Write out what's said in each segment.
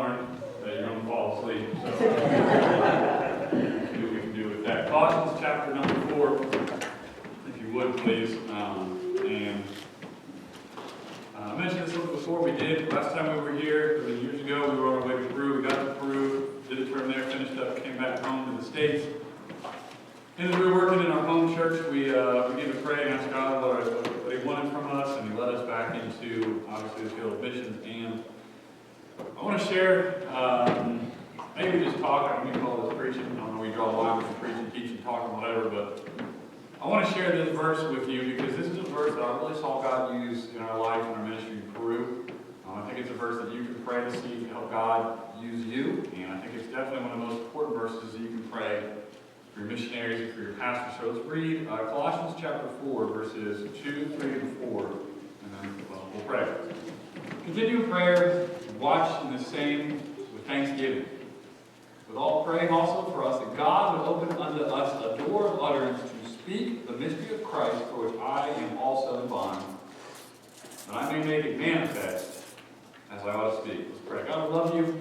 learned that you're going to fall asleep. So see what we can do with that. Colossians chapter number 4, if you would, please. I mentioned this before we did. Last time we were here, it was years ago, we were on our way to Peru. We got to Peru, did a term there, finished up, came back home to the States. And as we were working in our home church, we began to pray and ask God what He wanted from us, and He led us back into, obviously, the field of missions. And I want to share, maybe just talk, I don't even call this preaching, I don't know, we draw a line between preaching, teaching, talking, whatever, but I want to share this verse with you because this is a verse that I really saw God use in our life and our ministry in Peru. I think it's a verse that you can pray to see to help God use you, and I think it's definitely one of the most important verses that you can pray for your missionaries and for your pastors. So let's read Colossians chapter 4, verses 2, 3, and 4, and then we'll pray. Continue in prayer, watch in the same with thanksgiving. With all praying also for us, that God would open unto us a door of utterance to speak the mystery of Christ, for which I am also in bond, that I may make it manifest as I ought to speak. Let's pray. God, I love you.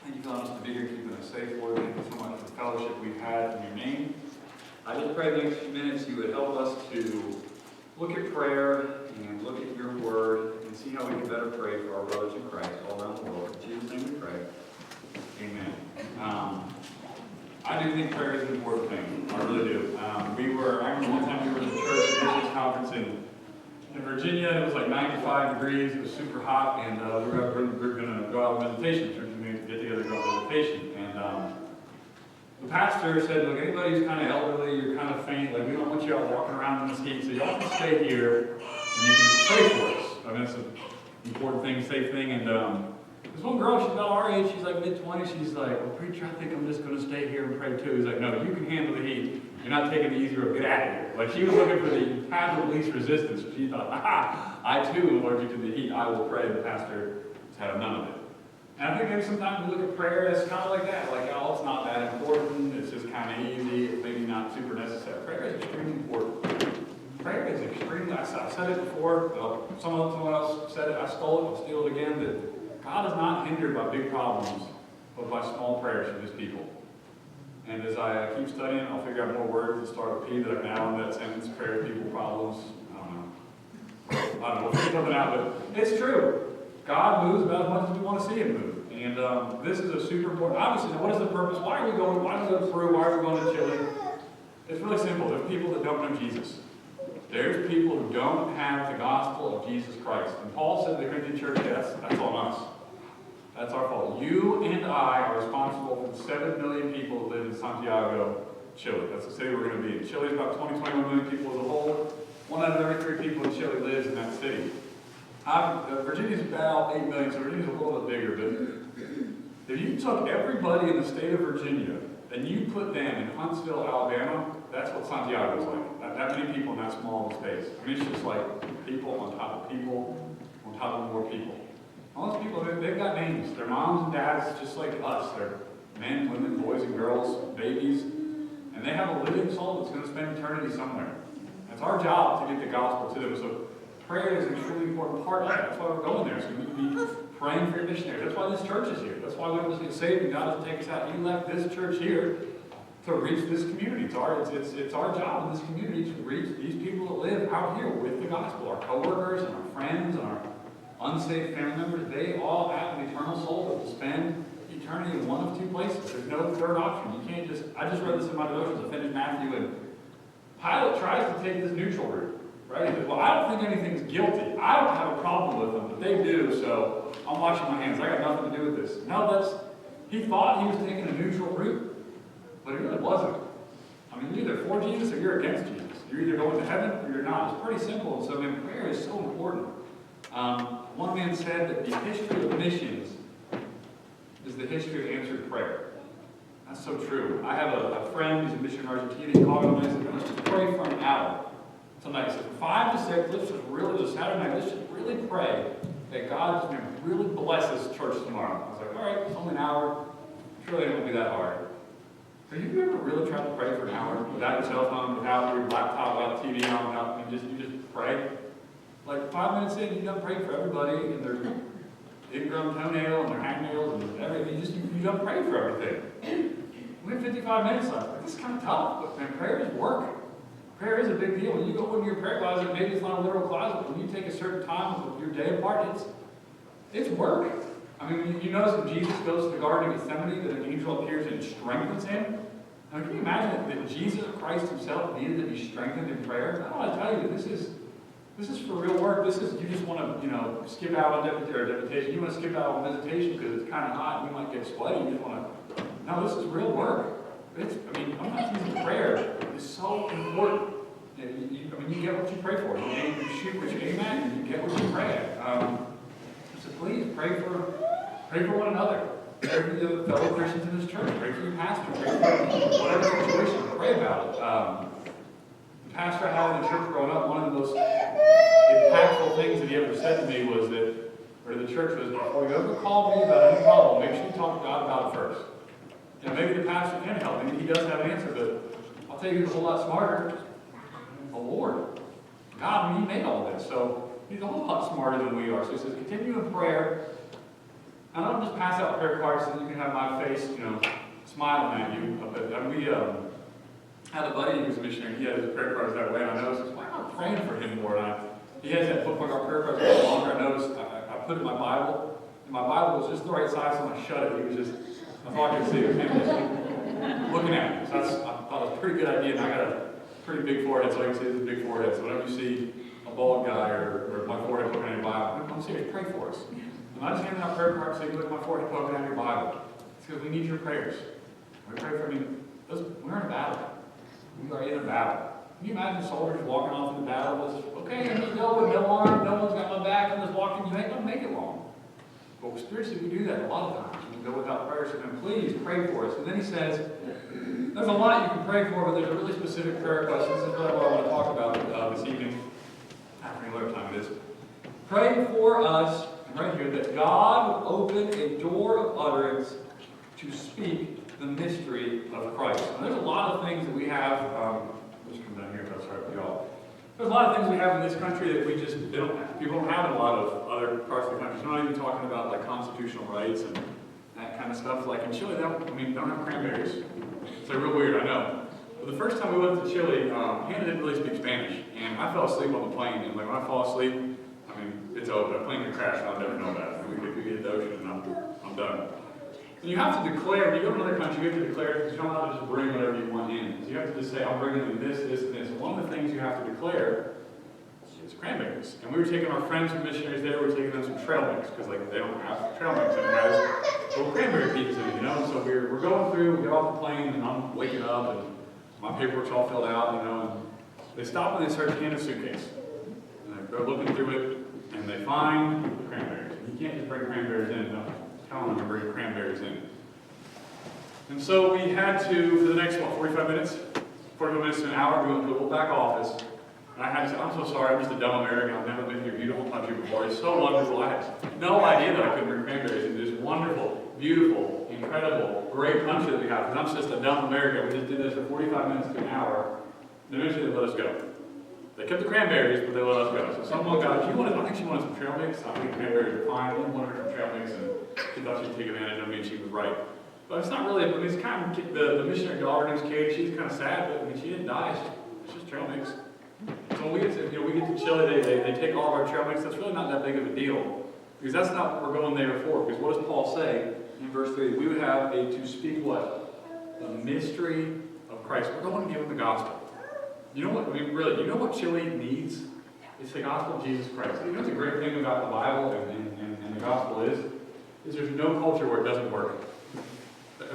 Thank you for allowing us to be here, keeping us safe, Lord. Thank you so much for the fellowship we've had in your name. I just pray the next few minutes you would help us to look at prayer and look at your word and see how we can better pray for our brothers in Christ all around the world. In Jesus' name we pray. Amen. I do think prayer is an important thing. I really do. I remember one time we were in the church at this conference in Virginia. It was like 95 degrees. It was super hot, and we were going to go out on meditation. Church was going to get together and go on meditation. And the pastor said, look, anybody who's kind of elderly, you're kind of faint, like we don't want you all walking around in this heat, so y'all can stay here and you can pray for us. I mean, it's an important thing, safe thing. And this one girl, she's about our age, she's like mid-20s, she's like, well, preacher, I think I'm just going to stay here and pray too. He's like, no, you can handle the heat. You're not taking the easy road. Get out of here. Like, she was looking for the path of least resistance. She thought, aha, I too am allergic to the heat. I will pray. The pastor has had none of it. And I think maybe sometimes we look at prayer as kind of like that. Like, oh, it's not that important. It's just kind of easy. It's maybe not super necessary. Prayer is extremely important. Prayer is extremely, I've said it before. Someone else said it. I stole it. I'll steal it again. That God is not hindered by big problems, but by small prayers from His people. And as I keep studying, I'll figure out more words that start with P that I can add on that sentence, prayer, people, problems. I don't know. We'll figure something out, but it's true. God moves about as much as we want to see Him move. And this is a super important, obviously, now what is the purpose? Why are we going? Why do we go to Peru? Why are we going to Chile? It's really simple. There's people that don't know Jesus. There's people who don't have the gospel of Jesus Christ. And Paul said to the Corinthian church, that's on us. That's our fault. You and I are responsible for the 7 million people that live in Santiago, Chile. That's the city we're going to be in. Chile is about 21 million people as a whole. 1 out of every 3 people in Chile lives in that city. Virginia's about 8 million, so Virginia's a little bit bigger. But if you took everybody in the state of Virginia and you put them in Huntsville, Alabama, that's what Santiago's like. That many people in that small of a space. I mean, it's just like people on top of people on top of more people. All those people, they've got names. They're moms and dads just like us. They're men, women, boys and girls, babies. And they have a living soul that's going to spend eternity somewhere. It's our job to get the gospel to them. So prayer is an extremely important part of that. That's why we're going there. So we need to be praying for your missionaries. That's why this church is here. That's why we want to get saved and God has to take us out. He left this church here to reach this community. It's our job in this community to reach these people that live out here with the gospel. Our coworkers and our friends and our unsaved family members, they all have an eternal soul that will spend eternity in one of 2 places. There's no third option. You can't I just read this in my devotions. I finished Matthew, and Pilate tries to take this neutral route, right? He says, well, I don't think anything's guilty. I don't have a problem with them, but they do, so I'm washing my hands. I got nothing to do with this. No, he thought he was taking a neutral route, but he really wasn't. I mean, you're either for Jesus or you're against Jesus. You're either going to heaven or you're not. It's pretty simple. So, I mean, prayer is so important. One man said that the history of missions is the history of answered prayer. That's so true. I have a friend who's a missionary in Argentina. He called me and said, let's just pray for an hour tonight. He said, from 5 to 6, let's just Saturday night, let's just really pray that God is going to really bless this church tomorrow. I was like, all right, it's only an hour. Surely it won't be that hard. Have you ever really tried to pray for an hour without your cell phone, without your laptop, without TV on, you just pray? Like 5 minutes in, you done prayed for everybody and their ingrown toenail and their hangnails and You don't pray for everything. We have 55 minutes left. Like, this is kind of tough, but man, prayer is work. Prayer is a big deal. When you go into your prayer closet, maybe it's not a literal closet, but when you take a certain time of your day apart, it's work. I mean, you notice when Jesus goes to the Garden of Gethsemane, that an angel appears and strengthens him. Now, can you imagine that Jesus Christ himself needed to be strengthened in prayer? I want to tell you that this is for real work. This is, you just want to, skip out on deputation. You want to skip out on visitation because it's kind of hot and you might get sweaty. You just want to, no, this is real work. I'm not teasing prayer. It's so important. You get what you pray for. You shoot what you aim at, and you get what you pray at. So please pray for one another. Pray for the fellow Christians in this church. Pray for your pastor. Pray for whatever situation. Pray about it. The pastor I had in the church growing up, one of the most impactful things that he ever said to me was that, or the church was, before you ever call me about any problem, make sure you talk to God about it first. Maybe the pastor can help. Maybe he does have an answer, but I'll tell you who's a whole lot smarter. The Lord. God, he made all this. So he's a whole lot smarter than we are. So he says, continue in prayer. And I don't just pass out prayer cards so that you can have my face, smiling at you. But we had a buddy who was a missionary. He had his prayer cards that way. And I noticed, why am I praying for him more? And he has that bookmark. Our prayer cards are longer. I noticed I put it in my Bible. And my Bible was just the right size, so when I shut it, he was just, I thought I could see him looking at me. So I thought it was a pretty good idea. And I got a pretty big forehead, so I can see this big forehead. So whenever you see a bald guy or my forehead poking at your Bible, I'm serious, pray for us. And I just handed out prayer cards saying, look at my forehead poking at your Bible. It's because we need your prayers. We pray for we're in a battle. We are in a battle. Can you imagine soldiers walking off in the battle? Okay, I'm just going with no arm, no one's got my back, I'm just walking. You ain't going to make it long. But spiritually, we do that a lot of times. We go without prayer, so please pray for us. And then he says, there's a lot you can pray for, but there's a really specific prayer question. This is really what I want to talk about this evening. After whatever time it is. Pray for us, right here, that God would open a door of utterance to speak the mystery of Christ. And there's a lot of things that we have. Let's come down here if that's right with y'all. There's a lot of things we have in this country that people don't have in a lot of other parts of the country. So I'm not even talking about like constitutional rights and that kind of stuff. Like in Chile, they don't have cranberries. It's like real weird, I know. But the first time we went to Chile, Hannah didn't really speak Spanish, and I fell asleep on the plane. And like when I fall asleep, it's over. A plane could crash, and I'll never know about it. We could hit the ocean, and I'm done. So you have to declare. When you go to another country, you have to declare because you don't have to just bring whatever you want in. So you have to just say, I'm bringing in this, this, and this. And one of the things you have to declare is cranberries. And we were taking our friends who are missionaries there. We were taking them some trail mix because like they don't have trail mix, and it has little cranberry pieces in it, So we're going through. We get off the plane, and I'm waking up, and my paperwork's all filled out, and they stop and they search Hannah's suitcase. And they're looking through it, and they find the cranberries. You can't just bring cranberries in. No, tell them to bring cranberries in. And so we had to, for the next, 45 minutes? 45 minutes to an hour, we went to a little back office. And I had to say, I'm so sorry, I'm just a dumb American. I've never been to your beautiful country before. It's so wonderful. I had no idea that I couldn't bring cranberries into this wonderful, beautiful, incredible, great country that we have. Because I'm just a dumb American. We just did this for 45 minutes to an hour. And eventually they let us go. They kept the cranberries, but they let us go. So someone got, I think she wanted some trail mix. I think cranberries are fine. I wanted her some trail mix, and she thought she'd take advantage of me, and she was right. But it's not really, it's kind of, the missionary daughter named Kate, she's kind of sad, but she didn't die. It's just trail mix. So when we get to Chile, they take all of our trail mix. That's really not that big of a deal. Because that's not what we're going there for. Because what does Paul say in verse 3? We would have to speak what? The mystery of Christ. We're going to give them the gospel. You know what, really, you know what Chile needs? It's the gospel of Jesus Christ. You know what's a great thing about the Bible and the gospel is there's no culture where it doesn't work.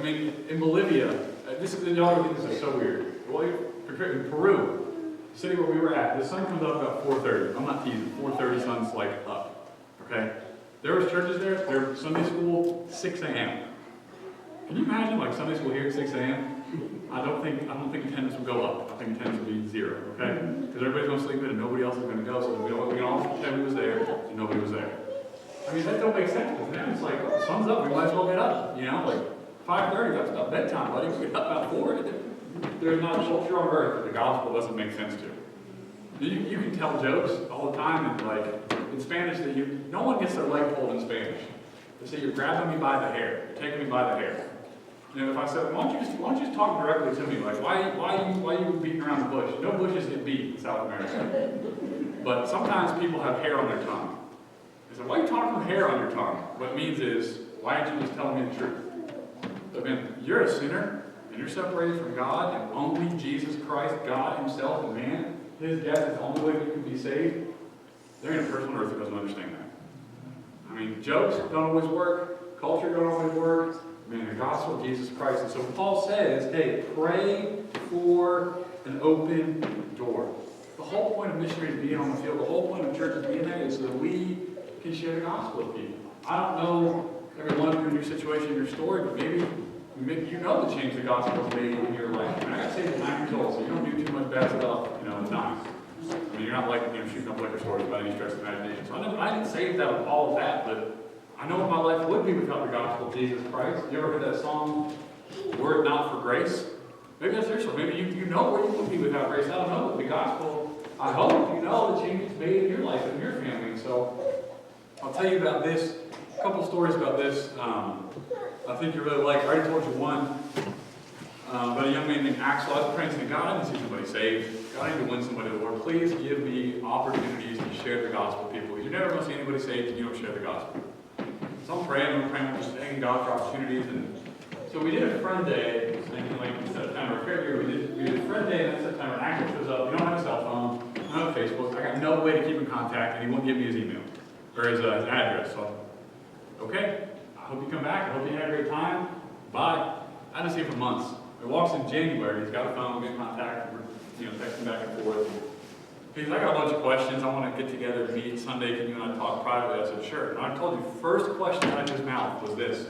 In Bolivia, y'all think this is so weird. Well, in Peru, the city where we were at, the sun comes up about 4:30. I'm not teasing. 4:30 sun's like up. Okay? There was churches there. Their Sunday school 6 a.m. Can you imagine like Sunday school here at 6 a.m.? I don't think attendance will go up. I think attendance will be 0. Okay? Because everybody's going to sleep in and nobody else is going to go. So we can all pretend we was there and nobody was there. That don't make sense. But to them, it's like, oh, the sun's up. We might as well get up. Like 5:30. That's about bedtime, buddy. We get up about 4. There's not a culture on earth that the gospel doesn't make sense to. You can tell jokes all the time, and like in Spanish, that no one gets their leg pulled in Spanish. They say, you're grabbing me by the hair. You're taking me by the hair. And if I said, why don't you just talk directly to me? Like, why are you beating around the bush? No bushes get beat in South America. But sometimes people have hair on their tongue. They say, why are you talking with hair on your tongue? What it means is, why aren't you just telling me the truth? I mean, you're a sinner, and you're separated from God, and only Jesus Christ, God himself, and man, his death is the only way that you can be saved. There ain't a person on earth who doesn't understand that. I mean, jokes don't always work. Culture don't always work. I mean, the gospel of Jesus Christ. And so Paul says, hey, pray for an open door. The whole point of missionaries being on the field, the whole point of churches being there is so that we can share the gospel with people. I don't know every one of you in your situation, your story, but maybe you know the change the gospel has made in your life. I mean, I got saved at 9 years old, so you don't do too much bad stuff, at 9. I mean, you're not like, shooting up liquor stores by any stretch of the imagination. So I didn't save that with all of that, but I know what my life would be without the gospel of Jesus Christ. You ever heard that song, Were It Not for Grace? Maybe that's your story. Maybe you know where you would be without grace. I don't know, but the gospel, I hope you know the change it's made in your life and your family. So I'll tell you about this, a couple stories about this. I think you really like. I already told you one. But a young man named Axel, I was praying to God, I didn't see somebody saved. God, I need to win somebody to the Lord. Please give me opportunities to share the gospel with people. You're never going to see anybody saved if you don't share the gospel. So I'm praying, just thanking God for opportunities. And so we did a friend day in September. February, we did a friend day in September. And Axel shows up. You don't have a cell phone. I don't have Facebook. I got no way to keep in contact, and he won't give me his email or his address. So, okay, I hope you come back. I hope you had a great time. Bye. I didn't see him for months. He walks in January, he's got a phone, we get in contact, we're texting back and forth. He's like, I got a bunch of questions, I want to get together to meet Sunday, can you and I talk privately? I said, sure. And I told you, first question out of his mouth was this: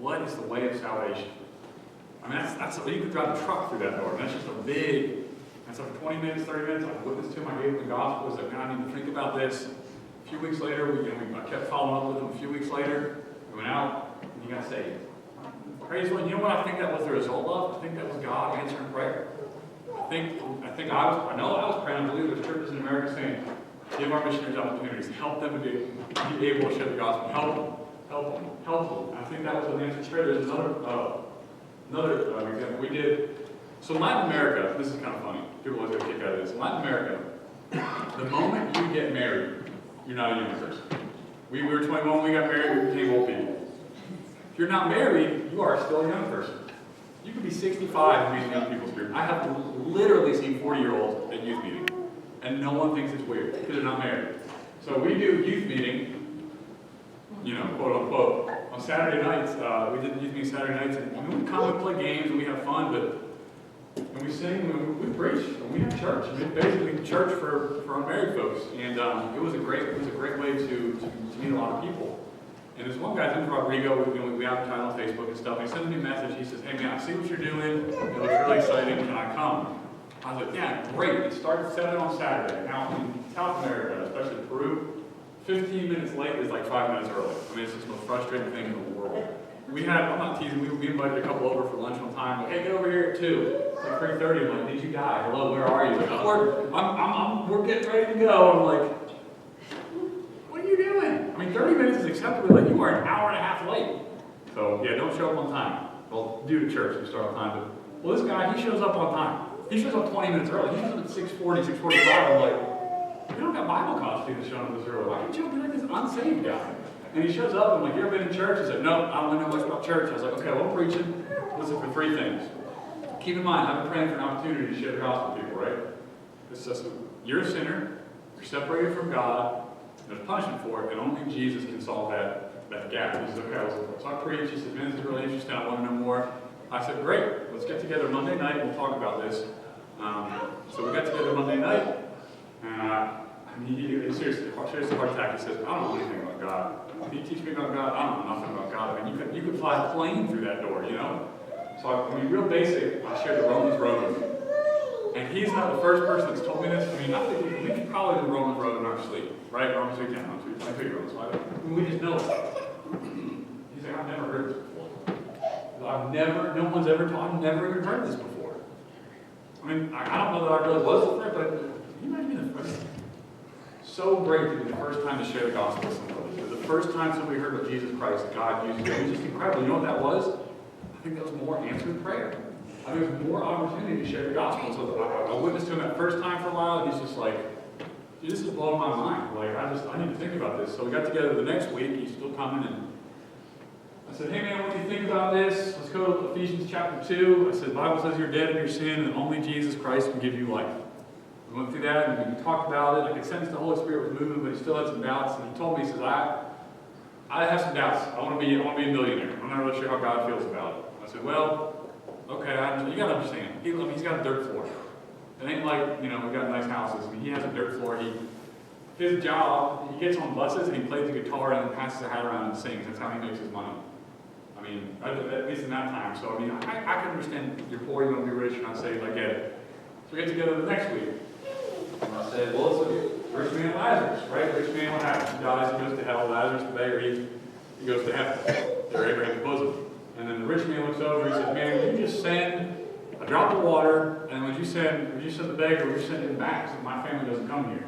what is the way of salvation? I mean, that's you could drive a truck through that door. That's just a big, and so for 20 minutes, 30 minutes, I witnessed to him, I gave him the gospel, I was like, man, I need to think about this. A few weeks later, I kept following up with him. A few weeks later, we went out, and he got saved. Praise the Lord. You know what I think that was the result of? I think that was God answering prayer. I know I was praying. I believe there's churches in America saying, give our missionaries opportunities, help them to be able to share the gospel, help them. I think that was an answered prayer. There's another example. We did, so Latin America, this is kind of funny. People always get a kick out of this. In Latin America, the moment you get married, you're not a young person. We were 21 when we got married, we became old people. If you're not married, you are still a young person. You could be 65 and be in young people's group. I have literally seen 40-year-olds at youth meeting, and no one thinks it's weird because they're not married. So we do youth meeting, quote unquote, on Saturday nights. We did youth meeting Saturday nights, and we come and play games and we have fun, and we sing, and we preach, and we have church. I mean, basically church for unmarried folks, and it was a great way to meet a lot of people. And this one guy's in Rodrigo, we advertise on Facebook and stuff, and he sends me a message, he says, hey man, I see what you're doing, it looks really exciting, can I come? I was like, yeah, great. It started 7 on Saturday. Now in South America, especially Peru, 15 minutes late is like 5 minutes early. I mean, it's just the most frustrating thing in the world. I'm not teasing, we invited a couple over for lunch one time, like, hey, get over here at 2. It's like 3:30, I'm like, did you die? Hello, where are you? Like, we're getting ready to go. I'm like, what are you doing? I mean, 30 minutes is acceptable, like you are an hour and a half late. So yeah, don't show up on time. Well, due to church, we start on time, but well, this guy, he shows up on time. He shows up 20 minutes early. He shows up at 6:40, 6:45. I'm like, you don't got Bible college students showing up this early. Why can't you be like this unsaved guy? And he shows up, and I'm like, you ever been in church? He said, no, I don't know much about church. I was like, okay, well, I'm preaching. Listen for 3 things. Keep in mind, I've been praying for an opportunity to share the gospel with people, right? It's just, you're a sinner, you're separated from God, there's punishment for it, and only Jesus can solve that gap. He says, okay, so I preach. He said, man, this is really interesting. I want to know more. I said, great, let's get together Monday night and we'll talk about this. So we got together Monday night, and he seriously heart attack. He says, I don't know anything about God. Can you teach me about God? I don't know nothing about God. I mean, you could fly a plane through that door, So I mean, real basic, I shared the Romans road with him. And he's not the first person that's told me this. I mean, I think we could probably do the Romans road in our sleep, right? Romans 3:10, I'm 22-year-olds, so we just know it. He's like, I've never heard this before. No one's ever taught, I've never even heard this before. I mean, I don't know that I really was the first, but you might be the first. so great to be the first time to share the gospel with somebody. The first time somebody heard of Jesus Christ, God used it. It was just incredible. You know what that was? I think that was more answered prayer. I think there was more opportunity to share the gospel. So I witnessed to him that first time for a while, and he's just like, dude, this is blowing my mind. Like, I need to think about this. So we got together the next week. He's still coming, and I said, hey man, what do you think about this? Let's go to Ephesians chapter 2. I said, the Bible says you're dead in your sin, and only Jesus Christ can give you life. We went through that, and we talked about it. I could sense the Holy Spirit was moving, but he still had some doubts. And he told me, he says, I have some doubts. I want to be a millionaire. I'm not really sure how God feels about it. I said, well, okay, you got to understand. He's got a dirt floor. It ain't like, we got nice houses. I mean, he has a dirt floor. His job, he gets on buses and he plays the guitar and then passes a hat around and sings. That's how he makes his money. I mean, at least in that time. So, I mean, I can understand you're poor, you want to be rich, and I say, I get it. So we get together the next week. And I said, well, let's look at rich man Lazarus, right? Rich man, what happens? He dies, he goes to hell. Lazarus, the beggar, he goes to heaven. They're Abraham's bosom. And then the rich man looks over, he says, man, would you just send a drop of water, and would you send the beggar, would you send him back so my family doesn't come here?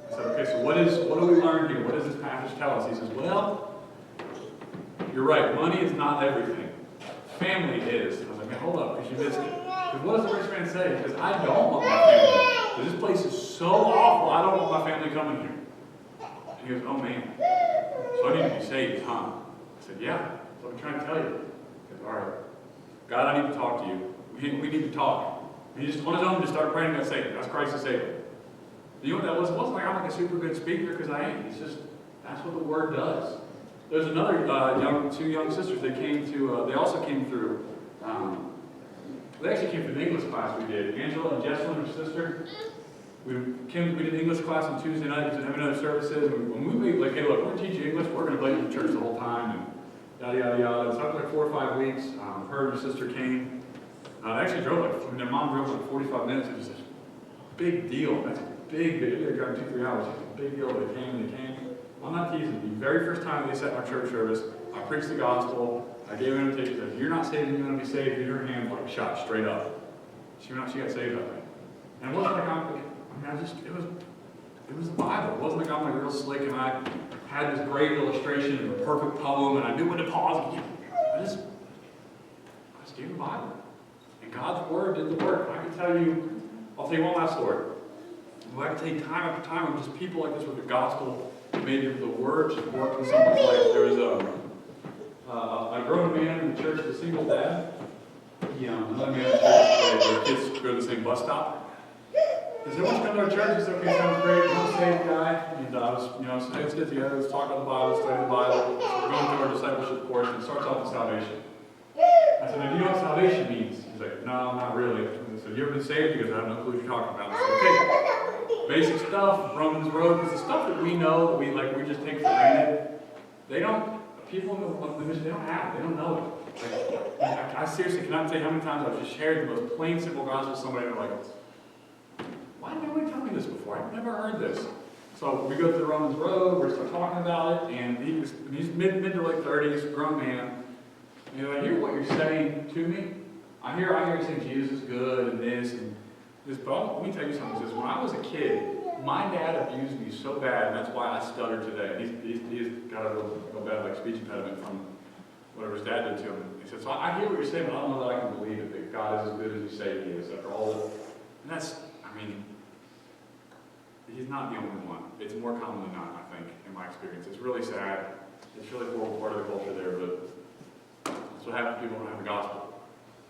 I said, okay, so what do we learn here? What does this passage tell us? He says, well, you're right, money is not everything. Family is. I was like, man, hold up, because you missed it. Because what does the rich man say? Because I don't want my family. Because this place is so awful, I don't want my family coming here. And he goes, oh man, so I need to be saved, huh? I said, yeah, that's what I'm trying to tell you. He goes, all right, God, I need to talk to you. We need to talk. And he just, on his own, just started praying and got saved. That's Christ the Savior. You know what that was? It wasn't like I'm like a super good speaker, because I ain't. It's just, that's what the Word does. There's another two young sisters. They also came through, they actually came through the English class we did. Angela and Jessalyn, her sister. We did English class on Tuesday night because we didn't have other services. And when we like, hey, look, we're teaching English, we're going to play in church the whole time, and yada, yada, yada. So after like 4 or 5 weeks, her and her sister came. They actually drove their mom drove like 45 minutes. It was a big deal. That's a big deal. They were driving 2-3 hours. It's a big deal. They came. I'm not teasing you. The very first time they sat in our church service, I preached the gospel. I gave an invitation. If you're not saved, you're going to be saved. In her hand, like shot straight up. She got saved that way. And it wasn't like it was the Bible. It wasn't like I'm like real slick and I had this great illustration and a perfect poem and I knew when to pause. I just gave the Bible. And God's Word did the work. I'll tell you one last story. I can tell you time after time of just people like this with the gospel. Maybe the Word just worked in someone's life. There was a grown man in the church, a single dad. Another man in the church, their kids go to the same bus stop. He said, "Why don't you come to our church?" He said, "Okay, sounds great. I'm a saved guy." And so let's get together, let's talk about the Bible, study the Bible. So we're going through our discipleship course, and it starts off with salvation. I said, "Now, do you know what salvation means?" He's like, "No, not really." I said, "You ever been saved?" He goes, "I have no clue what you're talking about." I said, "Okay, basic stuff, Romans Road," because the stuff that we know, that we just take for granted, people in the mission, they don't have it, they don't know it. I seriously cannot tell you how many times I've just shared the most plain, simple gospel with somebody, and they're like, "Why didn't nobody tell me this before? I've never heard this." So we go to the Romans Road, we start talking about it, and he's mid to late 30s, grown man. And I hear what you're saying to me. I hear you saying Jesus is good and this and this, but let me tell you something. He says, when I was a kid, my dad abused me so bad, and that's why I stutter today. He's got a real bad speech impediment from whatever his dad did to him. He said, so I hear what you're saying, but I don't know that I can believe it, that God is as good as you say he is after all this. And that's, he's not the only one. It's more common than not, I think, in my experience. It's really sad. It's really horrible part of the culture there, but that's what happens to people who don't have the gospel.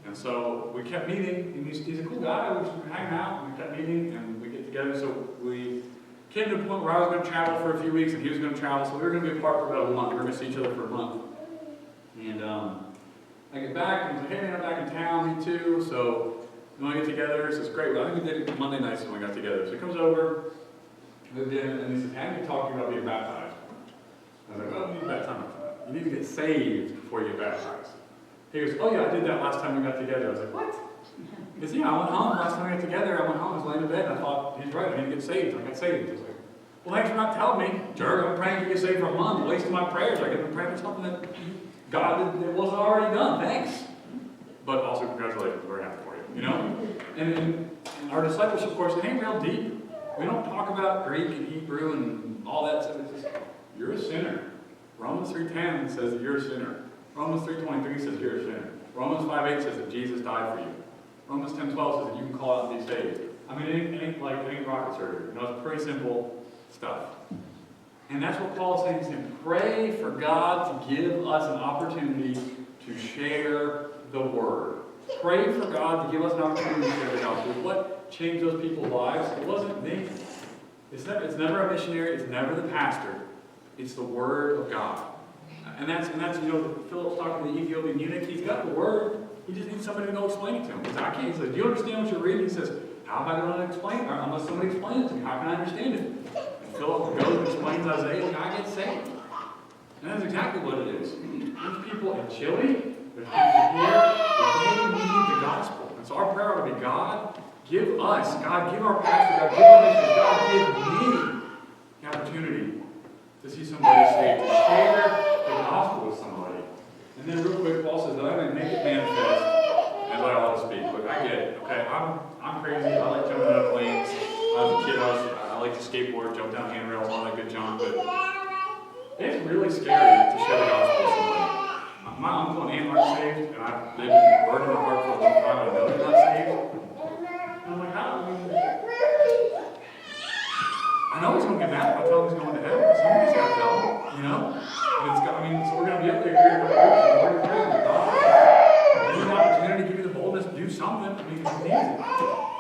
And so we kept meeting, and he's a cool guy. We were hanging out, and we kept meeting, and we get together. So we came to a point where I was going to travel for a few weeks, and he was going to travel. So we were going to be apart for about a month. We were going to see each other for a month. And I get back, and he's like, "Hey man, I'm back in town, me too. So we want to get together." So it's great. Well, I think we did it Monday nights when we got together. So he comes over, moved in, and he says, "Hey, I need to talk to you about being baptized." I was like, "Oh, you need baptized. You need to get saved before you get baptized." He goes, "Oh yeah, I did that last time we got together." I was like, "What?" He goes, "Yeah, I went home last time we got together. I went home, I was laying in bed, and I thought, he's right, I need to get saved." I got saved. I was like, "Well, thanks for not telling me. Jerk, I've been praying to get saved for a month, wasting my prayers. I could have been praying for something that God that wasn't already done. Thanks. But also, congratulations, we're happy for you, you know?" And our discipleship course, it ain't real deep. We don't talk about Greek and Hebrew and all that stuff. It's just, you're a sinner. Romans 3:10 says that you're a sinner. Romans 3:23 says you're a sinner. Romans 5:8 says that Jesus died for you. Romans 10:12 says that you can call out and be saved. I mean, it ain't rocket surgery. You know, it's pretty simple stuff. And that's what Paul is saying. He's saying, pray for God to give us an opportunity to share the word. Pray for God to give us an opportunity to share the gospel. What changed those people's lives? It wasn't me. It's never a missionary. It's never the pastor. It's the word of God. And that's you know, Philip's talking to the Ethiopian eunuch. He's got the word. He just needs somebody to go explain it to him. Because I can't. He says, do you understand what you're reading? He says, how am I going to explain it? Unless somebody explains it to me. How can I understand it? And Philip goes and explains Isaiah, and I get saved. And that's exactly what it is. There's people in Chile, there's people here, they need the gospel. And so our prayer ought to be, God, give us, God, give our pastor, God, give our missions, God, give me the opportunity to see somebody saved, to share the gospel with somebody. And then real quick, Paul says that I may make it manifest as I ought to speak. Look, I get it, okay? I'm crazy. I like jumping out of planes. As a kid, I like to skateboard, jump down handrails, all that good junk, but it's really scary to share the gospel with somebody. My uncle and aunt aren't saved, and they've been burning my heart for a long time, and I know they're not saved. And I'm like, how? I know he's going to get mad if I tell him he's going to heaven. Somebody's got to tell him, you know? And so we're going to be up there here in a couple weeks, and we're going to pray with God. Give me the opportunity, give me the boldness to do something. I mean, it's easy.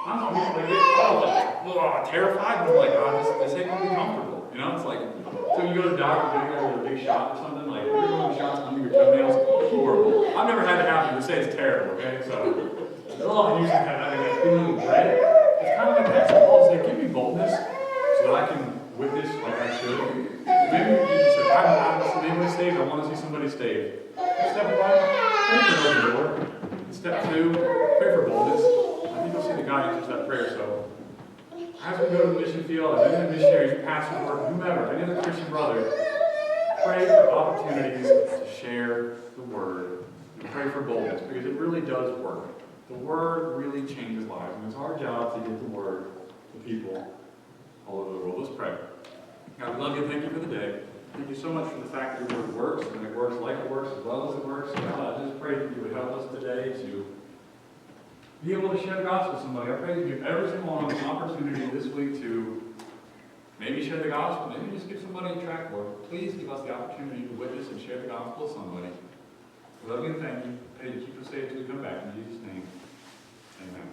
I'm not like, terrified, but I'm like, this ain't going to be comfortable. You know, it's like, so you go to the doctor, you're going to get a big shot or something, like, you're going to shots under your toenails, horrible. I've never had it happen to say it's terrible, okay? So, I usually have that feeling of dread. It's kind of like that. So Paul said, give me boldness so that I can witness like I should. Maybe you said, I'm saved, I want to see somebody saved. Step one, pray for an open door. Step two, pray for boldness. I think you'll see the God answers that prayer. So, as we go to the mission field, as any missionaries, pastors, or whomever, any other Christian brother, pray for opportunities to share the word and pray for boldness, because it really does work. The word really changes lives, and it's our job to get the word to people all over the world. Let's pray. God, we love you. Thank you for the day. Thank you so much for the fact that your word works, and it works like it works as well as it works. God, I just pray that you would help us today to be able to share the gospel with somebody. I pray that you give every single one of us an opportunity this week to maybe share the gospel, maybe just give somebody a tract, Lord. Please give us the opportunity to witness and share the gospel with somebody. We love you and thank you. Pray to keep us safe till we come back. In Jesus' name, amen.